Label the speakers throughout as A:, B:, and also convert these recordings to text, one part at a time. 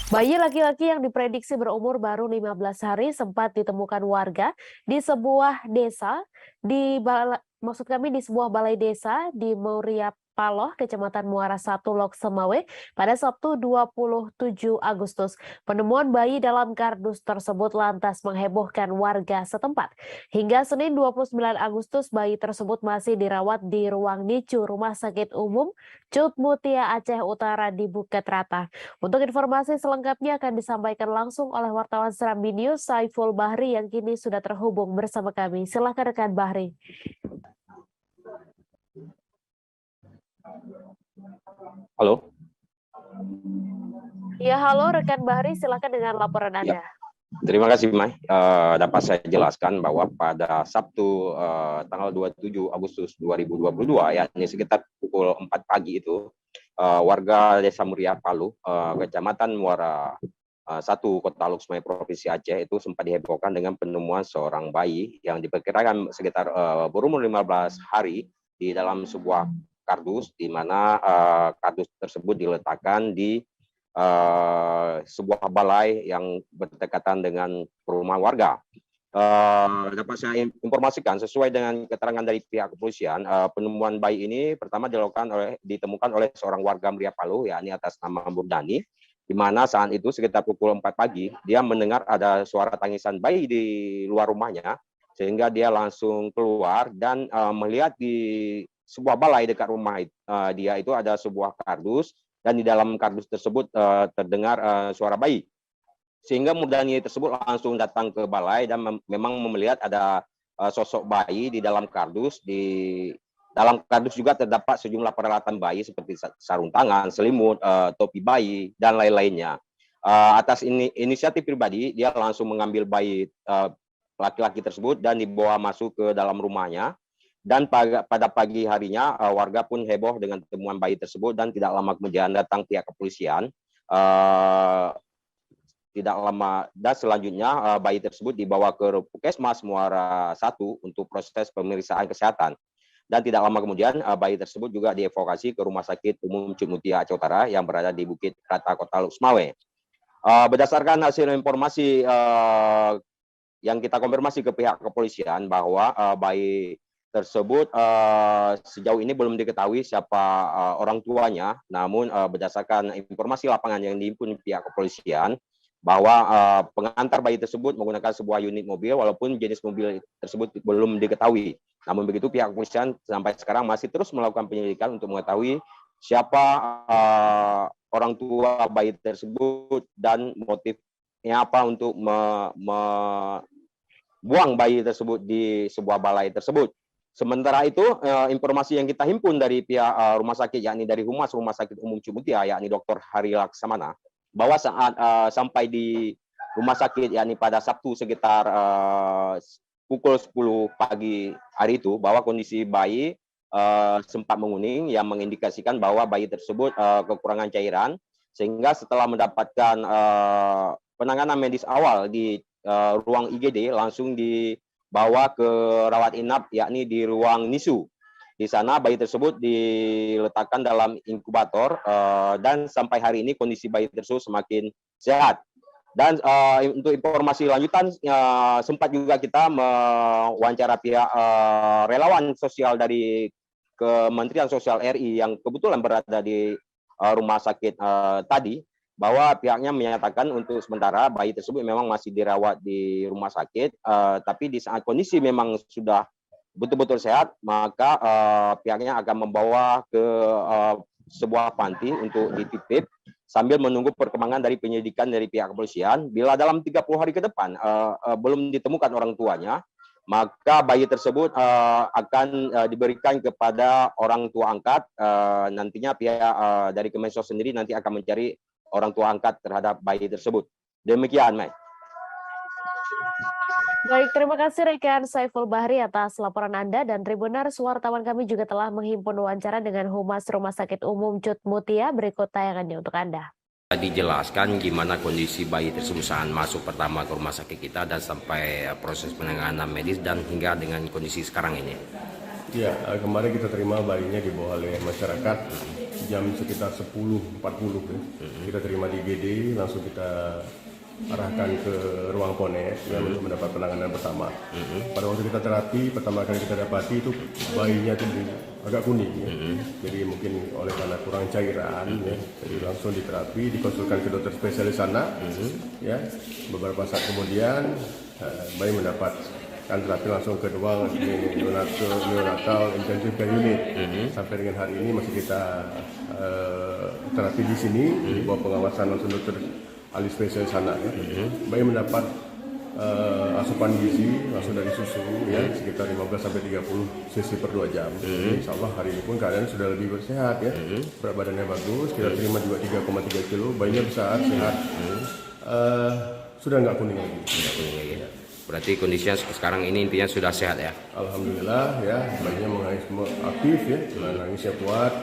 A: Bayi laki-laki yang diprediksi berumur baru 15 hari sempat ditemukan warga di sebuah desa di sebuah balai desa di Muria Paloh, Kecamatan Muara Satu, Lok Semawe pada Sabtu 27 Agustus. Penemuan bayi dalam kardus tersebut lantas menghebohkan warga setempat. Hingga Senin 29 Agustus, bayi tersebut masih dirawat di ruang NICU Rumah Sakit Umum Cut Mutia Aceh Utara di Bukit Rata. Untuk informasi selengkapnya akan disampaikan langsung oleh wartawan Serambi News Saiful Bahri yang kini sudah terhubung bersama kami. Silakan rekan Bahri.
B: Halo.
A: Ya, halo rekan Bahri, silakan dengan laporan Anda.
B: Terima kasih, Mai. Dapat saya jelaskan bahwa pada Sabtu tanggal 27 Agustus 2022, yakni sekitar pukul 4 pagi itu, warga Desa Muria Palu, Kecamatan Muara Satu, Kota Lok Semawe, Provinsi Aceh, itu sempat dihebohkan dengan penemuan seorang bayi yang diperkirakan sekitar berumur 15 hari di dalam sebuah kardus, di mana kardus tersebut diletakkan di sebuah balai yang berdekatan dengan perumahan warga. Dapat saya informasikan sesuai dengan keterangan dari pihak kepolisian, penemuan bayi ini pertama ditemukan oleh seorang warga Muria Palu, yakni atas nama Murdani, di mana saat itu sekitar pukul 4 pagi dia mendengar ada suara tangisan bayi di luar rumahnya, sehingga dia langsung keluar dan melihat di sebuah balai dekat rumah dia itu ada sebuah kardus, dan di dalam kardus tersebut terdengar suara bayi. Sehingga Murdani tersebut langsung datang ke balai dan memang melihat ada sosok bayi di dalam kardus. Di dalam kardus juga terdapat sejumlah peralatan bayi seperti sarung tangan, selimut, topi bayi, dan lain-lainnya. Atas inisiatif pribadi, dia langsung mengambil bayi laki-laki tersebut dan dibawa masuk ke dalam rumahnya. Dan pada pagi harinya warga pun heboh dengan temuan bayi tersebut, dan tidak lama kemudian datang pihak kepolisian. Tidak lama dan selanjutnya bayi tersebut dibawa ke Puskesmas Muara Satu untuk proses pemeriksaan kesehatan. Dan tidak lama kemudian bayi tersebut juga dievakuasi ke Rumah Sakit Umum Cut Mutia Aceh Utara yang berada di Bukit Rata, Kota Lok Semawe. Berdasarkan hasil informasi yang kita konfirmasi ke pihak kepolisian bahwa bayi tersebut sejauh ini belum diketahui siapa orang tuanya, namun berdasarkan informasi lapangan yang dihimpun pihak kepolisian bahwa pengantar bayi tersebut menggunakan sebuah unit mobil, walaupun jenis mobil tersebut belum diketahui. Namun begitu pihak kepolisian sampai sekarang masih terus melakukan penyelidikan untuk mengetahui siapa orang tua bayi tersebut dan motifnya apa untuk buang bayi tersebut di sebuah balai tersebut. Sementara itu, informasi yang kita himpun dari pihak rumah sakit, yakni dari Humas Rumah Sakit Umum Cut Mutia, yakni Dr. Hari Laksamana, bahwa saat sampai di rumah sakit, yakni pada Sabtu sekitar pukul 10 pagi hari itu, bahwa kondisi bayi sempat menguning yang mengindikasikan bahwa bayi tersebut kekurangan cairan, sehingga setelah mendapatkan penanganan medis awal di ruang IGD, langsung dibawa ke rawat inap, yakni di ruang NICU. Di sana bayi tersebut diletakkan dalam inkubator dan sampai hari ini kondisi bayi tersebut semakin sehat. Dan untuk informasi lanjutan, sempat juga kita mewawancara pihak relawan sosial dari Kementerian Sosial RI yang kebetulan berada di rumah sakit tadi, bahwa pihaknya menyatakan untuk sementara bayi tersebut memang masih dirawat di rumah sakit, tapi di saat kondisi memang sudah betul-betul sehat, maka pihaknya akan membawa ke sebuah panti untuk dititip sambil menunggu perkembangan dari penyelidikan dari pihak kepolisian. Bila dalam 30 hari ke depan belum ditemukan orang tuanya, maka bayi tersebut akan diberikan kepada orang tua angkat. Nantinya pihak dari Kemensos sendiri nanti akan mencari orang tua angkat terhadap bayi tersebut. Demikian, Mai.
A: Baik, terima kasih rekan Saiful Bahri atas laporan Anda, dan Tribuners, wartawan kami juga telah menghimpun wawancara dengan Humas Rumah Sakit Umum Cut Mutia. Berikut tayangannya untuk Anda.
C: Dijelaskan gimana kondisi bayi tersebut saat masuk pertama ke rumah sakit kita dan sampai proses penanganan medis dan hingga dengan kondisi sekarang ini.
D: Ya, kemarin kita terima bayinya dibawa oleh masyarakat jam sekitar 10.40 ya. Kita terima di IGD, langsung kita arahkan ke ruang Ponet ya, untuk mendapat penanganan pertama. Pada waktu kita terapi, pertama kali kita dapati itu bayinya itu agak kuning ya. Jadi mungkin oleh karena kurang cairan ya. Jadi langsung diterapi, dikonsulkan ke dokter spesialis sana ya. Beberapa saat kemudian bayi mendapat terapi langsung ke ruang neonatal intensive care unit. Sampai dengan hari ini masih kita terapi di sini di bawah pengawasan langsung dokter ahli spesialis sana ya. Bayi mendapat asupan gizi langsung dari susu ya sekitar 15 sampai 30 cc per 2 jam. Insya Allah hari ini pun keadaan sudah lebih bersehat ya. Berat badannya bagus, kita terima juga 3,3 kilo, bayinya besar, sehat. Sudah nggak kuning lagi.
C: Tidak kuning lagi. Berarti kondisinya sekarang ini intinya sudah sehat ya?
D: Alhamdulillah ya, bayinya menangis aktif ya, nangisnya kuat,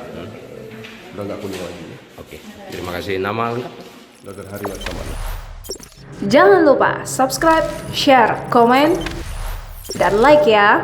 D: udah nggak kuning lagi.
C: Oke, terima kasih. Nama lengkap?
D: Dr. Hari Laksamana.
E: Jangan lupa subscribe, share, komen, dan like ya.